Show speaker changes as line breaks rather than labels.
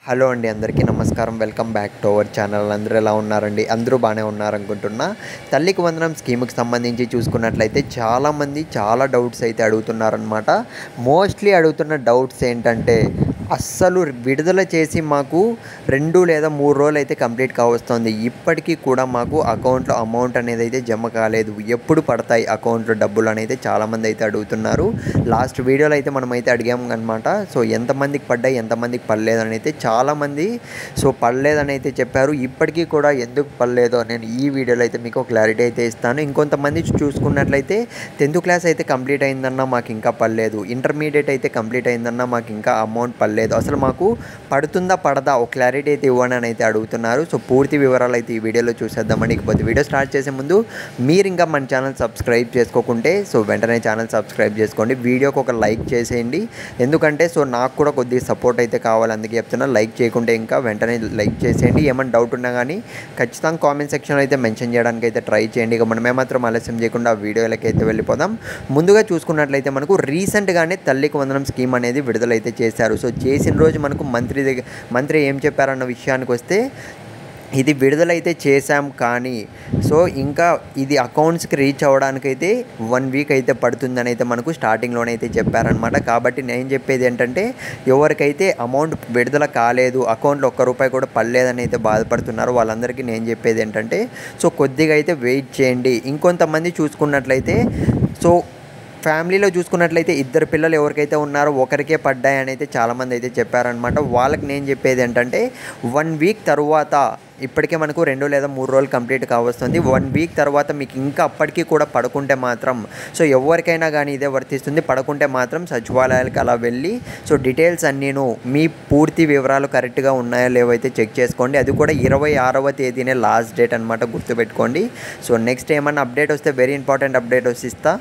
Hello అండి, అందరికీ నమస్కారం. Welcome back to our channel. అందరూ ఎలా ఉన్నారండి? అందరూ బాగానే ఉన్నారనుకుంటున్నా. తల్లికి వందనం స్కీమ్కి సంబంధించి చూసుకున్నట్లయితే చాలామంది చాలా డౌట్స్ అయితే అడుగుతున్నారనమాట. మోస్ట్లీ అడుగుతున్న డౌట్స్ ఏంటంటే, అస్సలు విడుదల చేసి మాకు 2 లేదా 3 రోజులు అయితే కంప్లీట్ కావస్తుంది. ఇప్పటికీ కూడా మాకు అకౌంట్లో అమౌంట్ అనేది అయితే జమ కాలేదు. ఎప్పుడు పడతాయి అకౌంట్లో డబ్బులు అనేది చాలామంది అయితే అడుగుతున్నారు. లాస్ట్ వీడియోలో అయితే మనమైతే అడిగాము అనమాట. సో ఎంతమందికి పడ్డాయి, ఎంతమందికి పడలేదని అయితే చాలామంది పడలేదని అయితే చెప్పారు. ఇప్పటికీ కూడా ఎందుకు పడలేదో నేను ఈ వీడియోలో అయితే మీకు క్లారిటీ అయితే ఇస్తాను. ఇంకొంతమంది చూసుకున్నట్లయితే 10th క్లాస్ అయితే కంప్లీట్ అయిందన్నా మాకు ఇంకా పడలేదు, ఇంటర్మీడియట్ అయితే కంప్లీట్ అయిందన్నా మాకు ఇంకా అమౌంట్ పడలేదు, అసలు మాకు పడుతుందా పడదా ఒక క్లారిటీ అయితే ఇవ్వండి అని అయితే అడుగుతున్నారు. సో పూర్తి వివరాలు అయితే ఈ వీడియోలో చూసేద్దామండి. ఇకపోతే వీడియో స్టార్ట్ చేసే ముందు మీరు ఇంకా మన ఛానల్ సబ్స్క్రైబ్ చేసుకోకుంటే వెంటనే ఛానల్ సబ్స్క్రైబ్ చేసుకోండి. వీడియోకి ఒక లైక్ చేసేయండి, ఎందుకంటే నాకు కూడా కొద్దిగా సపోర్ట్ అయితే కావాలి, అందుకే చెప్తున్నా. లైక్ చేయకుంటే ఇంకా వెంటనే లైక్ చేసేయండి. ఏమైనా డౌట్ ఉన్నా కానీ ఖచ్చితంగా కామెంట్ సెక్షన్లో అయితే మెన్షన్ చేయడానికి అయితే ట్రై చేయండి. ఇక మనం ఏమాత్రం ఆలస్యం చేయకుండా ఆ వీడియోలకి అయితే వెళ్ళిపోదాం. ముందుగా చూసుకున్నట్లయితే మనకు రీసెంట్గానే తల్లికి వందనం స్కీమ్ అనేది విడుదలైతే చేశారు. సో చేసిన రోజు మనకు మంత్రి ఏం చెప్పారన్న విషయానికి వస్తే, ఇది విడుదలైతే చేశాం కానీ ఇంకా ఇది అకౌంట్స్కి రీచ్ అవ్వడానికైతే 1 వీక్ అయితే పడుతుందని అయితే మనకు స్టార్టింగ్లోనే అయితే చెప్పారనమాట. కాబట్టి నేను చెప్పేది ఏంటంటే, ఎవరికైతే అమౌంట్ విడుదల కాలేదు, అకౌంట్లో ₹1 కూడా పడలేదని అయితే బాధపడుతున్నారు, వాళ్ళందరికీ నేను చెప్పేది ఏంటంటే కొద్దిగా అయితే వెయిట్ చేయండి. ఇంకొంతమంది చూసుకున్నట్లయితే ఫ్యామిలీలో చూసుకున్నట్లయితే 2 పిల్లలు ఎవరికైతే ఉన్నారో ఒకరికే పడ్డాయని అయితే చాలామంది అయితే చెప్పారనమాట. వాళ్ళకి నేను చెప్పేది ఏంటంటే, 1 వీక్ తర్వాత, ఇప్పటికే మనకు 2 లేదా 3 రోజులు కంప్లీట్ కావస్తుంది. 1 వీక్ తర్వాత మీకు ఇంకా అప్పటికీ కూడా పడుకుంటే మాత్రం ఎవరికైనా కానీ ఇదే వర్తిస్తుంది. పడుకుంటే మాత్రం సచివాలయాలకు అలా వెళ్ళి డీటెయిల్స్ అన్నీను మీ పూర్తి వివరాలు కరెక్ట్గా ఉన్నాయో లేవో అయితే చెక్ చేసుకోండి. అది కూడా 26వ తేదీనే లాస్ట్ డేట్ అనమాట, గుర్తుపెట్టుకోండి. నెక్స్ట్ ఏమన్నా అప్డేట్ వస్తే, వెరీ ఇంపార్టెంట్ అప్డేట్ ఇస్తా.